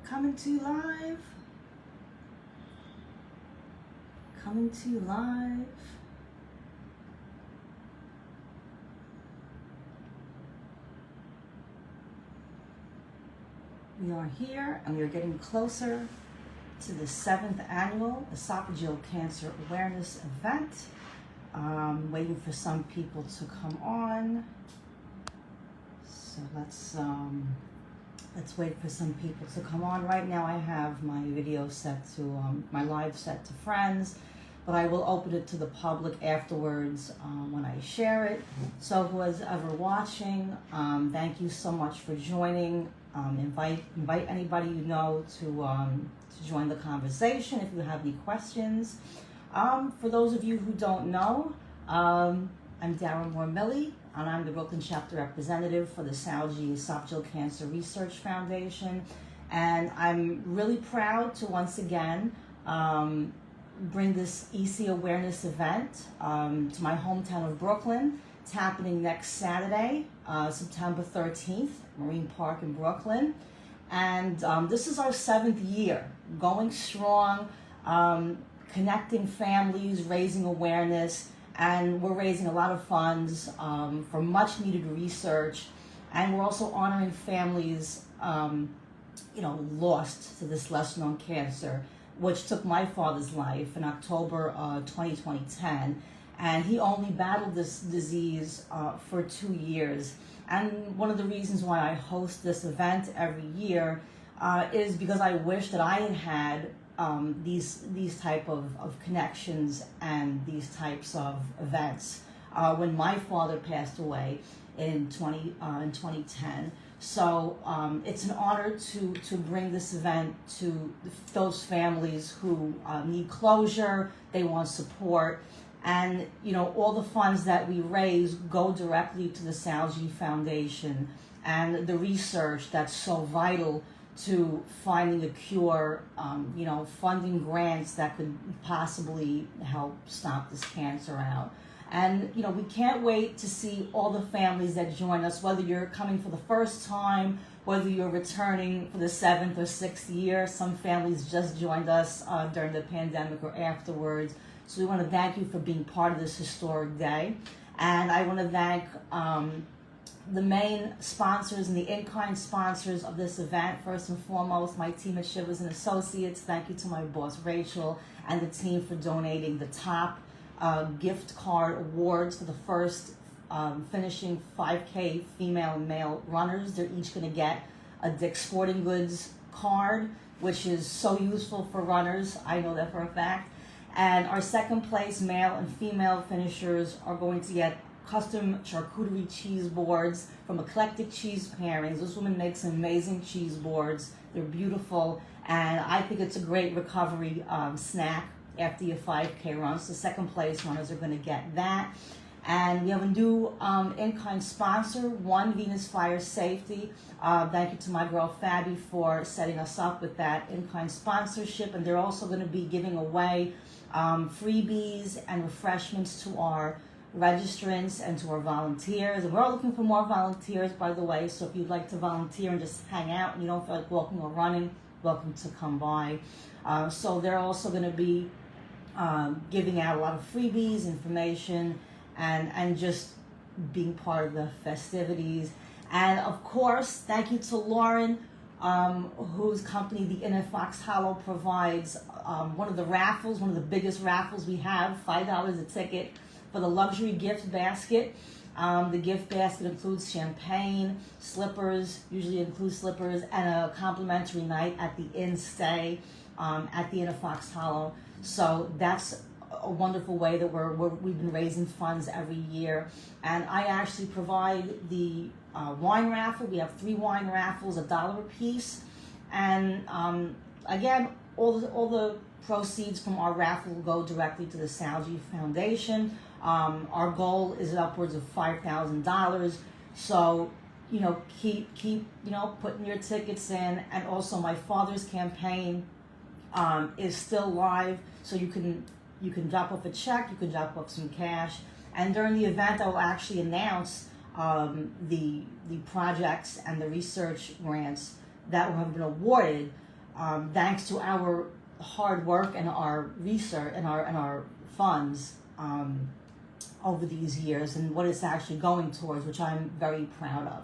Coming to you live. Coming to you live. We are here and we are getting closer to the 7th annual Esophageal Cancer Awareness Event. Waiting for some people to come on. So let's wait for some people to come on. Right now I have my video set to, my live set to friends, but I will open it to the public afterwards when I share it. So who is ever watching, thank you so much for joining. Invite anybody you know to join the conversation if you have any questions. For those of you who don't know, I'm Darren Moore-Milley, and I'm the Brooklyn chapter representative for the Esophageal Esophageal Cancer Research Foundation. And I'm really proud to once again bring this EC awareness event to my hometown of Brooklyn. It's happening next Saturday, September 13th, Marine Park in Brooklyn. And this is our 7th year, going strong, connecting families, raising awareness, and we're raising a lot of funds for much needed research. And we're also honoring families, lost to this lesser known cancer, which took my father's life in October 2010. And he only battled this disease for 2 years. And one of the reasons why I host this event every year is because I wish that I had these type of connections and these types of events when my father passed away in 2010. So it's an honor to bring this event to those families who need closure, they want support. And all the funds that we raise go directly to the Esophageal Foundation and the research that's so vital to finding a cure, funding grants that could possibly help stop this cancer out. And we can't wait to see all the families that join us, whether you're coming for the first time, whether you're returning for the 7th or 6th year. Some families just joined us during the pandemic or afterwards. So we want to thank you for being part of this historic day. And I want to thank the main sponsors and the in-kind sponsors of this event. First and foremost, my team at Shivers and Associates. Thank you to my boss, Rachel, and the team for donating the top gift card awards for the first finishing 5K female and male runners. They're each going to get a Dick's Sporting Goods card, which is so useful for runners. I know that for a fact. And our second place male and female finishers are going to get custom charcuterie cheese boards from Eclectic Cheese Pairings. This woman makes amazing cheese boards. They're beautiful, and I think it's a great recovery snack after your 5K run. So second place runners are going to get that. And we have a new in-kind sponsor, One Venus Fire Safety. Thank you to my girl Fabi for setting us up with that in-kind sponsorship. And they're also going to be giving away freebies and refreshments to our registrants and to our volunteers. And we're all looking for more volunteers, by the way. So if you'd like to volunteer and just hang out and you don't feel like walking or running, welcome to come by. So they're also going to be giving out a lot of freebies, information, and just being part of the festivities. And of course, thank you to Lauren, whose company, the Inner Fox Hollow, provides one of the raffles, one of the biggest raffles we have, $5 a ticket for the luxury gift basket. The gift basket includes champagne, slippers, usually includes slippers, and a complimentary night at the Inn Stay at the Inner Fox Hollow. So that's a wonderful way that we've been raising funds every year. And I actually provide the wine raffle. We have 3 wine raffles, $1 a piece. And again, all the proceeds from our raffle will go directly to the Esophageal Foundation. Our goal is upwards of $5,000. So, keep putting your tickets in. And also my father's campaign is still live. So you can drop off a check, you can drop off some cash. And during the event, I will actually announce the projects and the research grants that have been awarded thanks to our hard work and our research and our funds over these years, and what it's actually going towards, which I'm very proud of.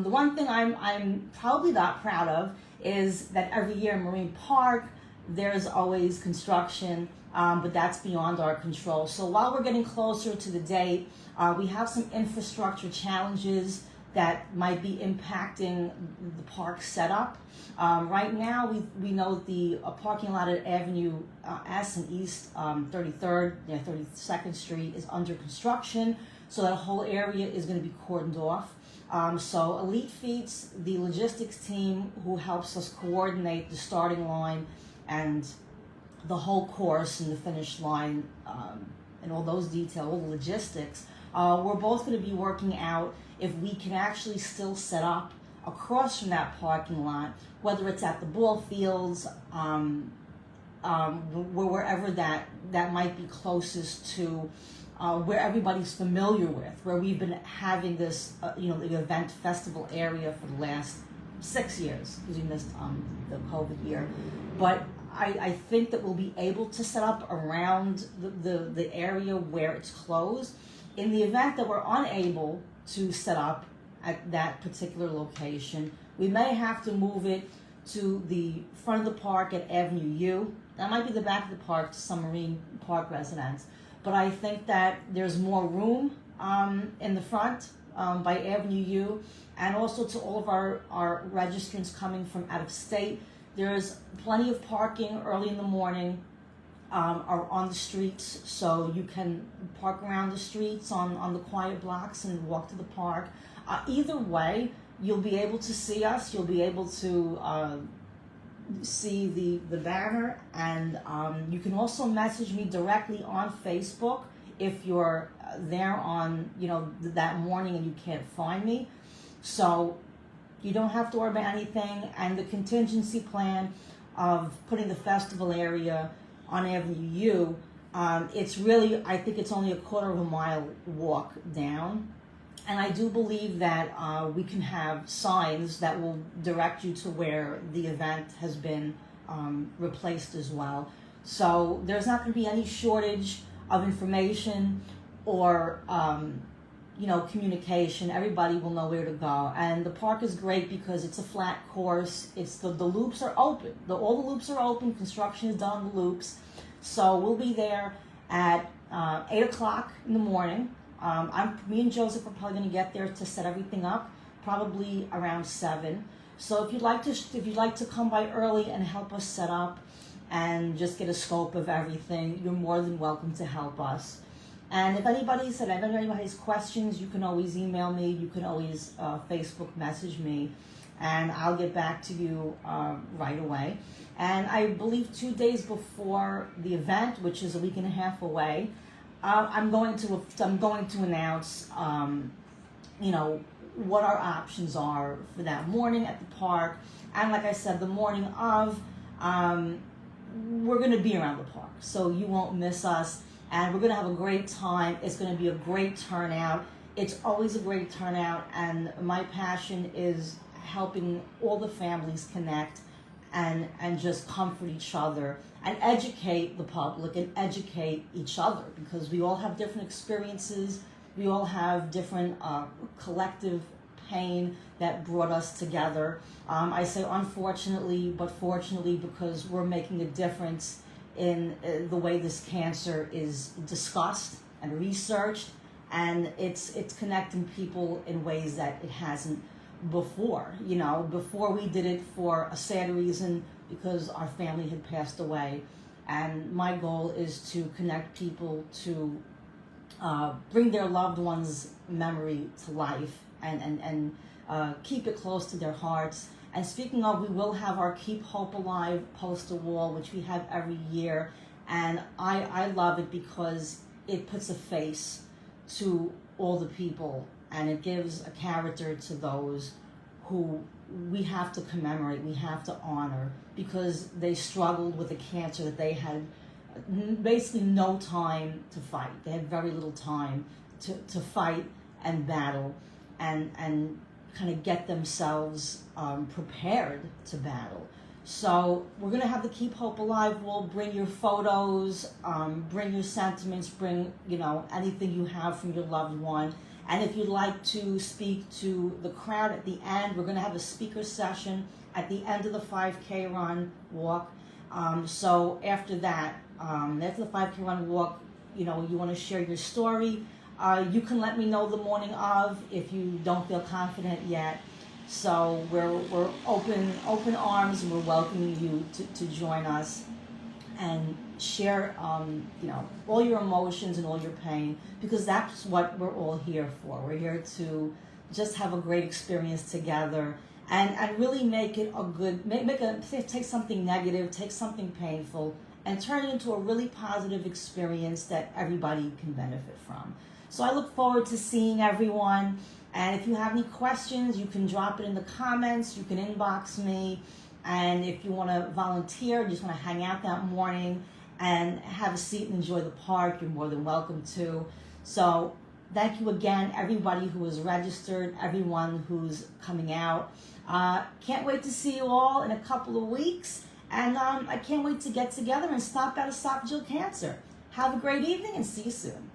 The one thing I'm probably not proud of is that every year in Marine Park there's always construction, but that's beyond our control. So while we're getting closer to the date, we have some infrastructure challenges that might be impacting the park setup. Right now, we know that the parking lot at Avenue S and East 33rd, 32nd Street is under construction, so that whole area is going to be cordoned off. So Elite Feats, the logistics team who helps us coordinate the starting line and the whole course and the finish line and all those details, all the logistics, we're both going to be working out if we can actually still set up across from that parking lot, whether it's at the ball fields, wherever that might be closest to where everybody's familiar with, where we've been having this, the event festival area for the last 6 years, because we missed the COVID year. But I think that we'll be able to set up around the area where it's closed. In the event that we're unable to set up at that particular location, we may have to move it to the front of the park at Avenue U. That might be the back of the park to some Marine Park residents. But I think that there's more room in the front by Avenue U, and also to all of our registrants coming from out of state. There's plenty of parking early in the morning or on the streets, so you can park around the streets on the quiet blocks and walk to the park. Either way, you'll be able to see us. You'll be able to see the banner, and you can also message me directly on Facebook if you're there on that morning and you can't find me. So you don't have to worry about anything. And the contingency plan of putting the festival area on Avenue U, it's really, I think it's only a quarter of a mile walk down. And I do believe that we can have signs that will direct you to where the event has been replaced as well. So there's not going to be any shortage of information or communication. Everybody will know where to go. And the park is great because it's a flat course. It's the loops are open. All the loops are open. Construction is done on the loops. So we'll be there at 8 o'clock in the morning. Me and Joseph are probably going to get there to set everything up, probably around 7. So if you'd like to come by early and help us set up and just get a scope of everything, you're more than welcome to help us. And if anybody has questions, you can always email me. You can always Facebook message me, and I'll get back to you right away. And I believe 2 days before the event, which is a week and a half away, I'm going to announce, what our options are for that morning at the park. And like I said, the morning of, we're going to be around the park, so you won't miss us. And we're going to have a great time. It's going to be a great turnout. It's always a great turnout, and my passion is helping all the families connect and just comfort each other and educate the public and educate each other, because we all have different experiences. We all have different collective pain that brought us together. I say unfortunately, but fortunately, because we're making a difference in the way this cancer is discussed and researched, and it's connecting people in ways that it hasn't before. Before we did it for a sad reason, because our family had passed away, and my goal is to connect people to bring their loved ones' memory to life and keep it close to their hearts. And speaking of, we will have our Keep Hope Alive poster wall, which we have every year, and I love it because it puts a face to all the people, and it gives a character to those who we have to commemorate, we have to honor, because they struggled with a cancer that they had basically no time to fight. They had very little time to fight and battle and kind of get themselves prepared to battle. So we're going to have the Keep Hope Alive wall. Bring your photos, bring your sentiments, bring, anything you have from your loved one. And if you'd like to speak to the crowd at the end, we're going to have a speaker session at the end of the 5K run walk. So after that, after the 5K run walk, you want to share your story. You can let me know the morning of if you don't feel confident yet. So we're open arms, and we're welcoming you to join us and share all your emotions and all your pain, because that's what we're all here for. We're here to just have a great experience together and really make it a good, take something negative, take something painful, and turn it into a really positive experience that everybody can benefit from. So I look forward to seeing everyone. And if you have any questions, you can drop it in the comments. You can inbox me. And if you want to volunteer, just want to hang out that morning and have a seat and enjoy the park, you're more than welcome to. So thank you again, everybody who is registered, everyone who's coming out. Can't wait to see you all in a couple of weeks. And I can't wait to get together and stop out esophageal cancer. Have a great evening and see you soon.